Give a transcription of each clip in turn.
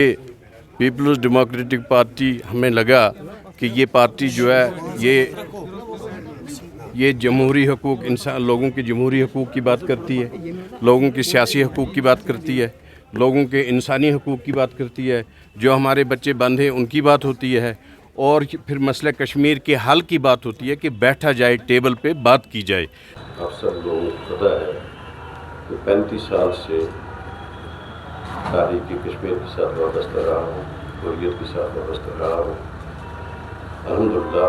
Peoples democratic party हमें लगा कि ये पार्टी जो है ये जमहूरी हकूक़, इंसान लोगों के जमहूरी हकूक़ की बात करती है, लोगों के सियासी हकूक़ की बात करती है, लोगों के इंसानी हकूक़ की बात करती है, जो हमारे बच्चे बंद हैं उनकी बात होती है, और फिर मसला कश्मीर के हल की बात होती है कि बैठा जाए, टेबल पे बात की जाए। आप सब लोगों को पता है कि 35 साल से तारीख़ कश्मीर के साथ वाबस्ता रहा हूँ, हुर्रियत के साथ वाबस्ता रहा हूँ। अल्हम्दुलिल्लाह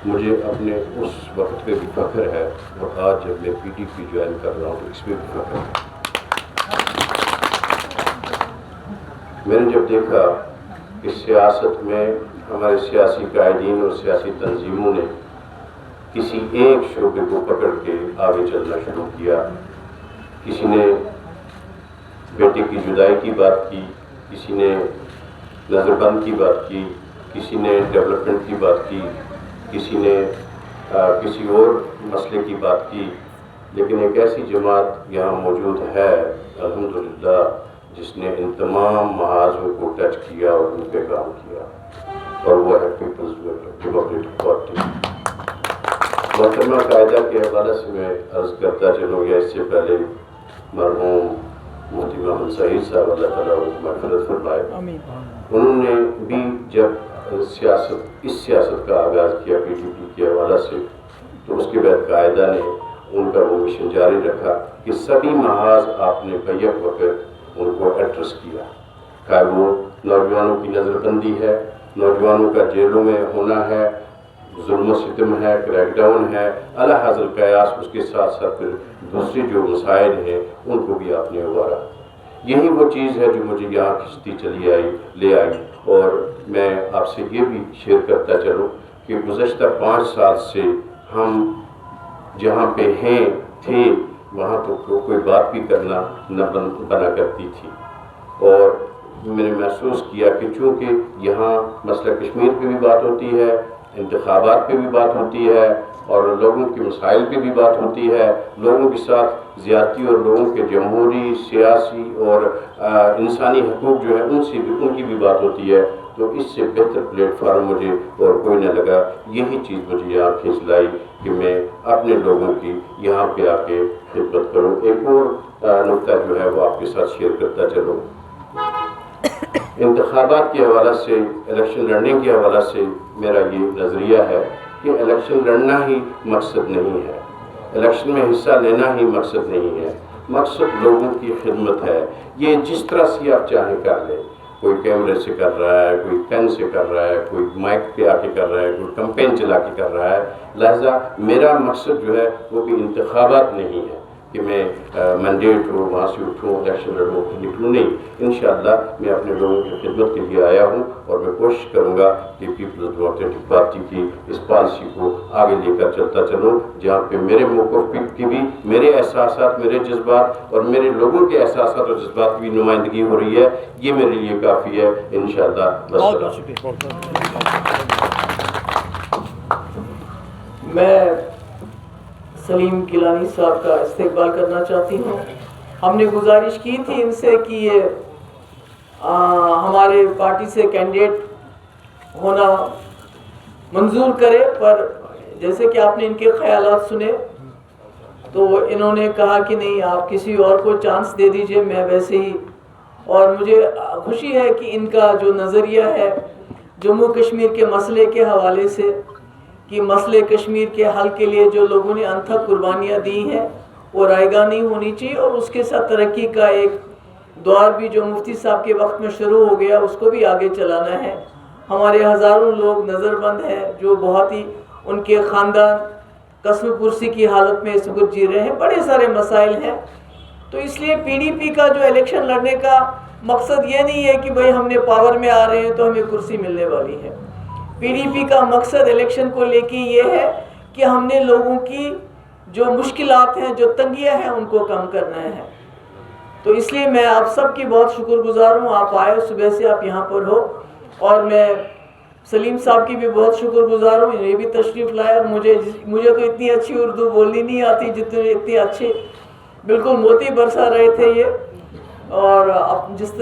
मुझे अपने उस वक्त पे भी फ़ख्र है, और आज जब मैं PDP ज्वाइन कर रहा हूँ तो इसमें भी फ़ख्र है। मैंने जब देखा कि सियासत में हमारे सियासी कायदीन और सियासी तंजीमों ने किसी एक शोबे को पकड़ के आगे चलना शुरू किया, किसी ने बेटे की जुदाई की बात की, किसी ने नज़रबंद की बात की, किसी ने डेवलपमेंट की बात की, किसी ने किसी और मसले की बात की, लेकिन एक ऐसी जमात यहाँ मौजूद है अल्हम्दुलिल्लाह जिसने इन तमाम महाजों को टच किया और उन पे काम किया, और वो है पीपल्स डेमोक्रेटिक पार्टी। मोहतरमा कायदा के हवाले से मैं अर्ज़ करता चलूँ, या इससे पहले मरहूम मुफ्ती मोहम्मद सईद साहब अल्लाह ताला उनको मग़फ़िरत फरमाए, उन्होंने भी जब इस सियासत का आगाज़ किया PDP के हवाले से, तो उसके बाद कायदा ने उनका वो मिशन जारी रखा कि सभी महाज आपने बैक वक्त उनको एड्रेस किया, चाहे वो नौजवानों की नज़रबंदी है, नौजवानों का जेलों में होना है, जुल्म सितम है, क्रैकडाउन है, अला हज़र कयास, उसके साथ साथ फिर दूसरे जो मसाइल हैं उनको भी आपने उबारा। यही वो चीज़ है जो मुझे यहाँ खिंचती चली आई, ले आई। और मैं आपसे ये भी शेयर करता चलूँ कि गुज़श्ता 5 साल से हम जहाँ पे थे वहाँ तो कोई बात भी करना न बना करती थी, और मैंने महसूस किया कि चूँकि यहाँ मसला कश्मीर पे भी बात होती है, इंतखाबात पे भी बात होती है, और लोगों के मसाइल पे भी बात होती है, लोगों के साथ ज़्यादती और लोगों के जमहूरी, सियासी और इंसानी हकूक़ जो है उनकी भी बात होती है, तो इससे बेहतर प्लेटफार्म मुझे और कोई न लगा। यही चीज़ मुझे यहाँ खींच लाई कि मैं अपने लोगों की यहाँ पे आके खिदमत करूँ। एक और नुक्ता जो है वो आपके साथ शेयर करता चलूँ। इंतखाबात के हवाले से, इलेक्शन लड़ने के हवाले से मेरा ये नज़रिया है कि इलेक्शन लड़ना ही मकसद नहीं है, इलेक्शन में हिस्सा लेना ही मकसद नहीं है, मकसद लोगों की खिदमत है। ये जिस तरह से आप चाहें कर लें, कोई कैमरे से कर रहा है, कोई पेन से कर रहा है, कोई माइक पे आके कर रहा है, कोई कैंपेन चला के कर रहा है। लिहाजा मेरा मकसद जो है वो भी इंतखाबात नहीं है कि मैं मैंडेट हो वहाँ से उठूँ, इलेक्शन लड़ूँ, निकलूँ, नहीं। इंशाअल्लाह मैं अपने लोगों की खिदमत के लिए आया हूँ, और मैं कोशिश करूँगा कि पीपल्स डेमोक्रेटिक पार्टी की इस पॉलिसी को आगे लेकर चलता चलूँ, जहाँ पे मेरे मौक़िफ़ की भी, मेरे एहसासात, मेरे जज्बात और मेरे लोगों के एहसासात और जज्बात की भी नुमाइंदगी हो रही है। ये मेरे लिए काफ़ी है इंशाअल्लाह। मैं सलीम किलानी साहब का इस्तेक़बाल करना चाहती हूँ। हमने गुजारिश की थी इनसे कि ये हमारे पार्टी से कैंडिडेट होना मंजूर करे, पर जैसे कि आपने इनके ख्यालात सुने तो इन्होंने कहा कि नहीं, आप किसी और को चांस दे दीजिए, मैं वैसे ही। और मुझे खुशी है कि इनका जो नज़रिया है जम्मू कश्मीर के मसले के हवाले से, कि मसले कश्मीर के हल के लिए जो लोगों ने अनथक कुर्बानियाँ दी हैं वो रायगा नहीं होनी चाहिए, और उसके साथ तरक्की का एक दौर भी जो मुफ्ती साहब के वक्त में शुरू हो गया उसको भी आगे चलाना है। हमारे हज़ारों लोग नज़रबंद हैं जो बहुत ही, उनके ख़ानदान कसम पुरसी की हालत में इस वक्त जी रहे हैं, बड़े सारे मसाइल हैं। तो इसलिए PDP का जो इलेक्शन लड़ने का मकसद ये नहीं है कि भाई हमने पावर में आ रहे हैं तो हमें कुर्सी मिलने वाली है। PDP का मकसद इलेक्शन को लेके ये है कि हमने लोगों की जो मुश्किलात हैं, जो तंगियां हैं, उनको कम करना है। तो इसलिए मैं आप सब की बहुत शुक्रगुजार हूँ, आप आए, सुबह से आप यहाँ पर हो, और मैं सलीम साहब की भी बहुत शुक्रगुजार हूँ, ये भी तशरीफ़ लाया। मुझे तो इतनी अच्छी उर्दू बोलनी नहीं आती जितनी इतनी अच्छी बिल्कुल मोती बरसा रहे थे ये। اور جس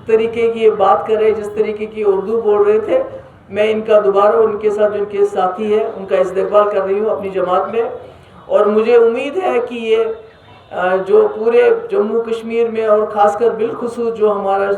طریقے کی یہ بات کر رہے، جس طریقے کی اردو بول رہے تھے، میں ان کا دوبارہ ان کے ساتھ جو ان کے ساتھی ہے ان کا استقبال کر رہی ہوں اپنی جماعت میں، اور مجھے امید ہے کہ یہ جو پورے جموں کشمیر میں اور خاص کر بالخصوص جو ہمارا